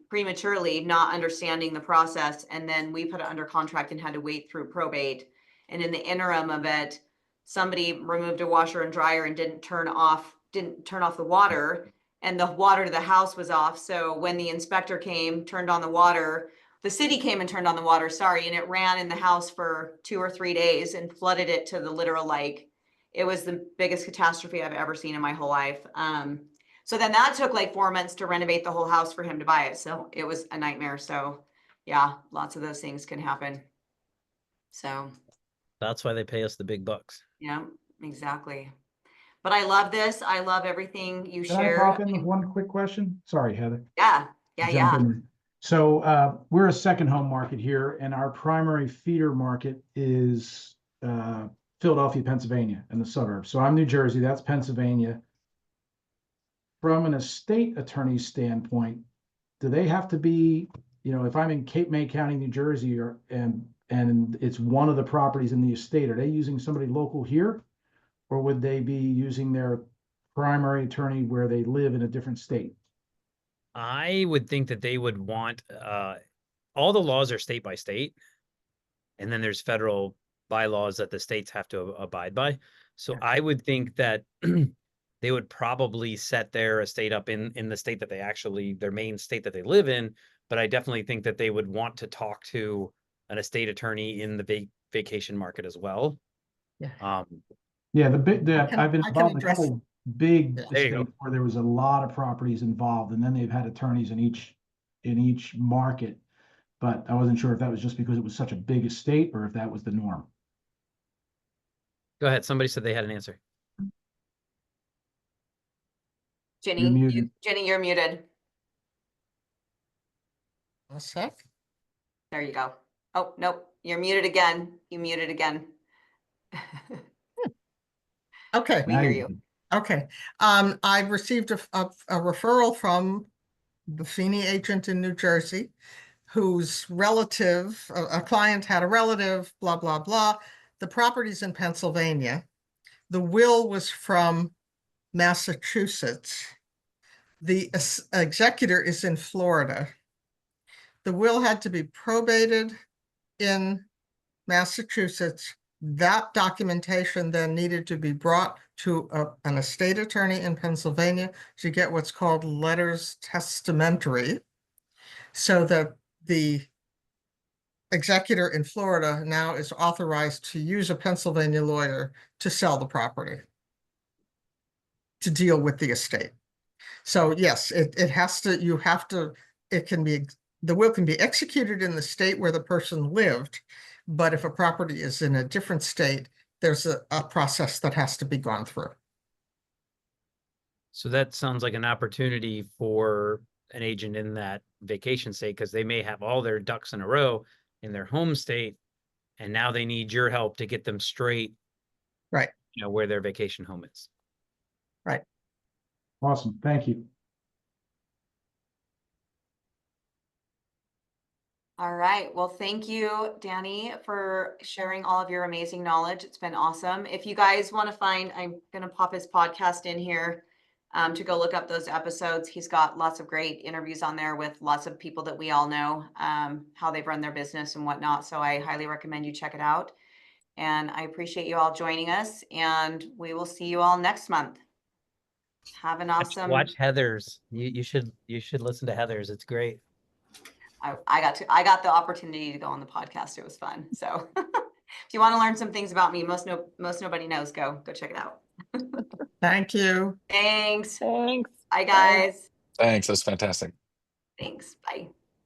prematurely, not understanding the process. And then we put it under contract and had to wait through probate. And in the interim of it, somebody removed a washer and dryer and didn't turn off the water, and the water to the house was off. So when the inspector came, turned on the water, the city came and turned on the water, sorry, and it ran in the house for 2 or 3 days and flooded it to the literal, like, it was the biggest catastrophe I've ever seen in my whole life. So then that took like 4 months to renovate the whole house for him to buy it. So it was a nightmare. So yeah, lots of those things can happen. So that's why they pay us the big bucks. yeah, exactly. But I love this. I love everything you Can shared. I pop in with one quick question? Sorry, Heather. Yeah. Jump in. So we're a second home market here, and our primary feeder market is Philadelphia, Pennsylvania, and the suburbs. So I'm New Jersey, that's Pennsylvania. From an estate attorney standpoint, do they have to be, you know, if I'm in Cape May County, New Jersey, and it's one of the properties in the estate, are they using somebody local here? Or would they be using their primary attorney where they live in a different state? I would think that they would want, all the laws are state by state. And then there's federal bylaws that the states have to abide by. So I would think that they would probably set their estate up in the state that their main state that they live in. But I definitely think that they would want to talk to an estate attorney in the vacation market as well. Yeah. I've been involved in a couple big estates where there was a lot of properties involved, and then they've had attorneys in each market. But I wasn't sure if that was just because it was such a big estate or if that was the norm. Go ahead. Somebody said they had an answer. Jenny, you're muted. A sec. There you go. Oh, nope. You're muted again. You muted again. Okay. We hear you. Okay. I received a referral from the Feeney agent in New Jersey, whose relative, a client had a relative, blah, blah, blah. The property's in Pennsylvania. The will was from Massachusetts. The executor is in Florida. The will had to be probated in Massachusetts. That documentation then needed to be brought to an estate attorney in Pennsylvania to get what's called letters testamentary, so that the executor in Florida now is authorized to use a Pennsylvania lawyer to sell the property, to deal with the estate. So yes, the will can be executed in the state where the person lived, But if a property is in a different state, there's a process that has to be gone through. So that sounds like an opportunity for an agent in that vacation state, because they may have all their ducks in a row in their home state, and now they need your help to get them straight, Right. where their vacation home is. Right. Awesome. Thank you. All right. Well, thank you, Danny, for sharing all of your amazing knowledge. It's been awesome. If you guys want to find, I'm going to pop his podcast in here to go look up those episodes. He's got lots of great interviews on there with lots of people that we all know, how they've run their business and whatnot. So I highly recommend you check it out. And I appreciate you all joining us, and we will see you all next month. Have an awesome. Watch Heather's. You should listen to Heather's. It's great. I got the opportunity to go on the podcast. It was fun. So if you want to learn some things about me, most nobody knows, go check it out. Thank you. Thanks. Thanks. Bye, guys. Thanks. That's fantastic. Thanks. Bye.